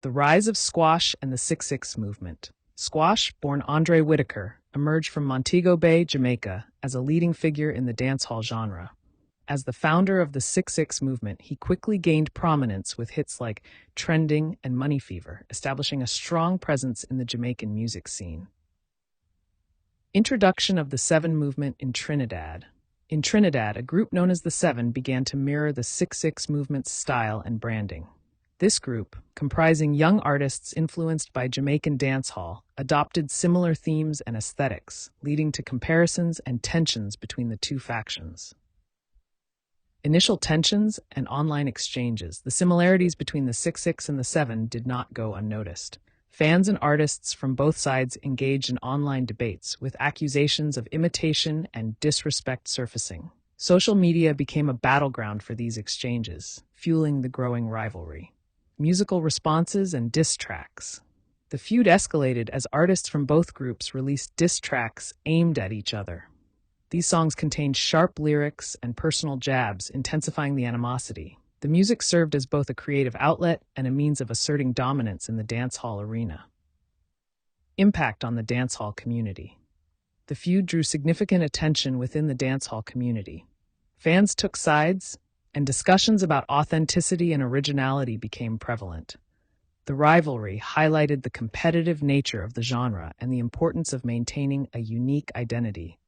The rise of squash and the 6-6 movement. Squash, born Andre Whitaker, emerged from Montego Bay, Jamaica, as a leading figure in the dancehall genre. As the founder of the 6-6 movement, he quickly gained prominence with hits like Trending and Money Fever, establishing a strong presence in the Jamaican music scene. Introduction of the 7 movement in Trinidad. In Trinidad, a group known as the 7 began to mirror the 6-6 movement's style and branding. This group, comprising young artists influenced by Jamaican dancehall, adopted similar themes and aesthetics, leading to comparisons and tensions between the two factions. Initial tensions and online exchanges. The similarities between the 6-6 and the 7 did not go unnoticed. Fans and artists from both sides engaged in online debates, with accusations of imitation and disrespect surfacing. Social media became a battleground for these exchanges, fueling the growing rivalry. Musical responses and diss tracks. The feud escalated as artists from both groups released diss tracks aimed at each other. These songs contained sharp lyrics and personal jabs, intensifying the animosity. The music served as both a creative outlet and a means of asserting dominance in the dancehall arena. Impact on the dancehall community. The feud drew significant attention within the dancehall community. Fans took sides, and discussions about authenticity and originality became prevalent. The rivalry highlighted the competitive nature of the genre and the importance of maintaining a unique identity.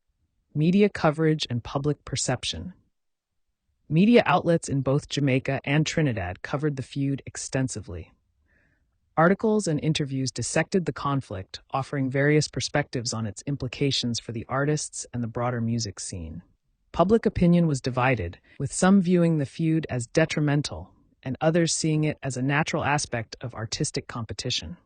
Media coverage and public perception. Media outlets in both Jamaica and Trinidad covered the feud extensively. Articles and interviews dissected the conflict, offering various perspectives on its implications for the artists and the broader music scene. Public opinion was divided, with some viewing the feud as detrimental and others seeing it as a natural aspect of artistic competition.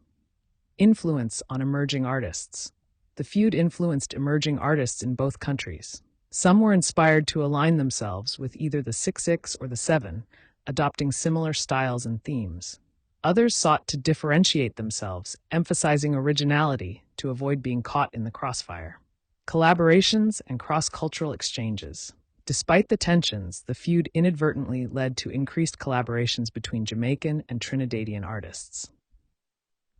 Influence on emerging artists. The feud influenced emerging artists in both countries. Some were inspired to align themselves with either the 6-6 or the 7, adopting similar styles and themes. Others sought to differentiate themselves, emphasizing originality to avoid being caught in the crossfire. Collaborations and cross-cultural exchanges. Despite the tensions, the feud inadvertently led to increased collaborations between Jamaican and Trinidadian artists.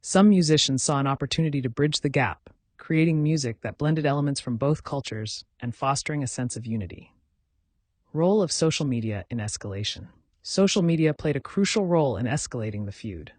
Some musicians saw an opportunity to bridge the gap, creating music that blended elements from both cultures and fostering a sense of unity. Role of social media in escalation. Social media played a crucial role in escalating the feud.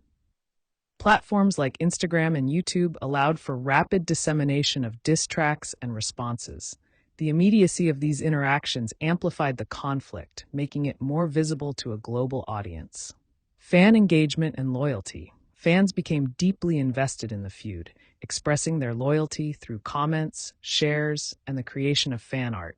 Platforms like Instagram and YouTube allowed for rapid dissemination of diss tracks and responses. The immediacy of these interactions amplified the conflict, making it more visible to a global audience. Fan engagement and loyalty. Fans became deeply invested in the feud, expressing their loyalty through comments, shares, and the creation of fan art.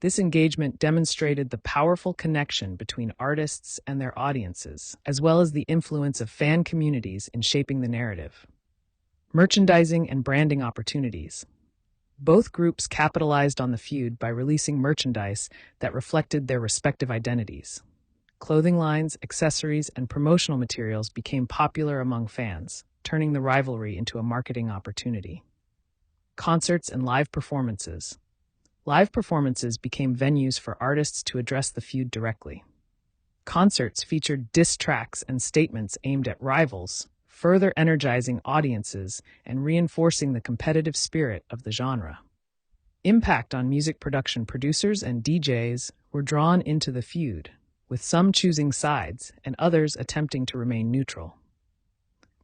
This engagement demonstrated the powerful connection between artists and their audiences, as well as the influence of fan communities in shaping the narrative. Merchandising and branding opportunities. Both groups capitalized on the feud by releasing merchandise that reflected their respective identities. Clothing lines, accessories, and promotional materials became popular among fans, turning the rivalry into a marketing opportunity. Concerts and live performances. Live performances became venues for artists to address the feud directly. Concerts featured diss tracks and statements aimed at rivals, further energizing audiences and reinforcing the competitive spirit of the genre. Impact on music production. Producers and DJs were drawn into the feud, with some choosing sides and others attempting to remain neutral.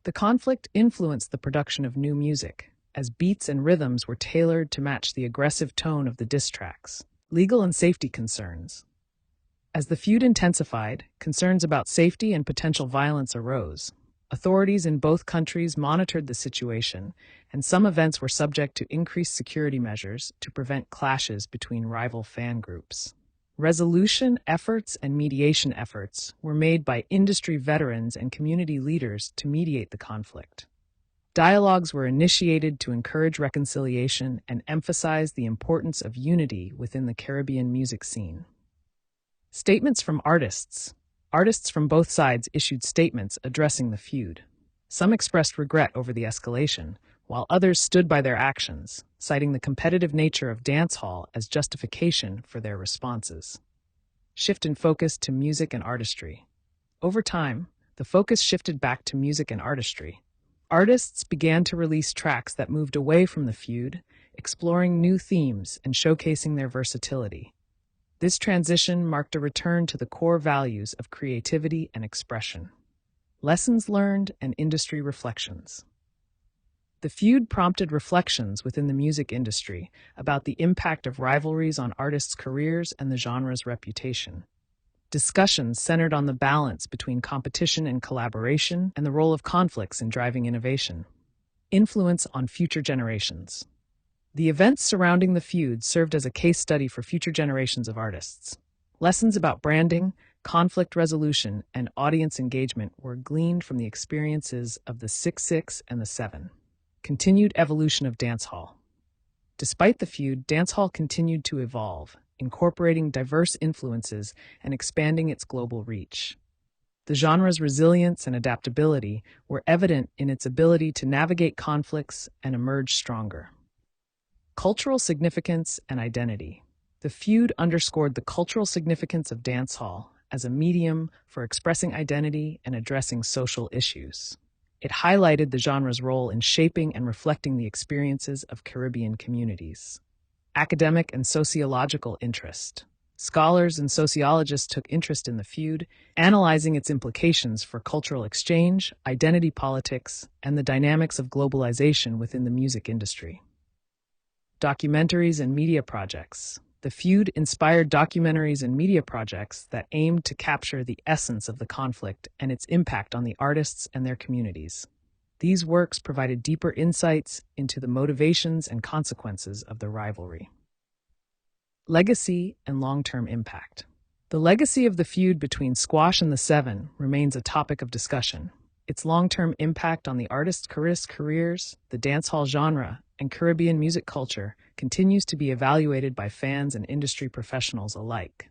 The conflict influenced the production of new music, as beats and rhythms were tailored to match the aggressive tone of the diss tracks. Legal and safety concerns. As the feud intensified, concerns about safety and potential violence arose. Authorities in both countries monitored the situation, and some events were subject to increased security measures to prevent clashes between rival fan groups. Resolution efforts and mediation efforts were made by industry veterans and community leaders to mediate the conflict. Dialogues were initiated to encourage reconciliation and emphasize the importance of unity within the Caribbean music scene. Statements from artists. Artists from both sides issued statements addressing the feud. Some expressed regret over the escalation, while others stood by their actions, citing the competitive nature of dancehall as justification for their responses. Shift in focus to music and artistry. Over time, the focus shifted back to music and artistry. Artists began to release tracks that moved away from the feud, exploring new themes and showcasing their versatility. This transition marked a return to the core values of creativity and expression. Lessons learned and industry reflections. The feud prompted reflections within the music industry about the impact of rivalries on artists' careers and the genre's reputation. Discussions centered on the balance between competition and collaboration and the role of conflicts in driving innovation. Influence on future generations. The events surrounding the feud served as a case study for future generations of artists. Lessons about branding, conflict resolution, and audience engagement were gleaned from the experiences of the 6-6 and the 7. Continued evolution of dancehall. Despite the feud, dancehall continued to evolve, incorporating diverse influences and expanding its global reach. The genre's resilience and adaptability were evident in its ability to navigate conflicts and emerge stronger. Cultural significance and identity. The feud underscored the cultural significance of dancehall as a medium for expressing identity and addressing social issues. It highlighted the genre's role in shaping and reflecting the experiences of Caribbean communities. Academic and sociological interest. Scholars and sociologists took interest in the feud, analyzing its implications for cultural exchange, identity politics, and the dynamics of globalization within the music industry. Documentaries and media projects. The feud inspired documentaries and media projects that aimed to capture the essence of the conflict and its impact on the artists and their communities. These works provided deeper insights into the motivations and consequences of the rivalry. Legacy and long-term impact. The legacy of the feud between Squash and the Seven remains a topic of discussion. Its long-term impact on the artists' careers, the dancehall genre, and Caribbean music culture continues to be evaluated by fans and industry professionals alike.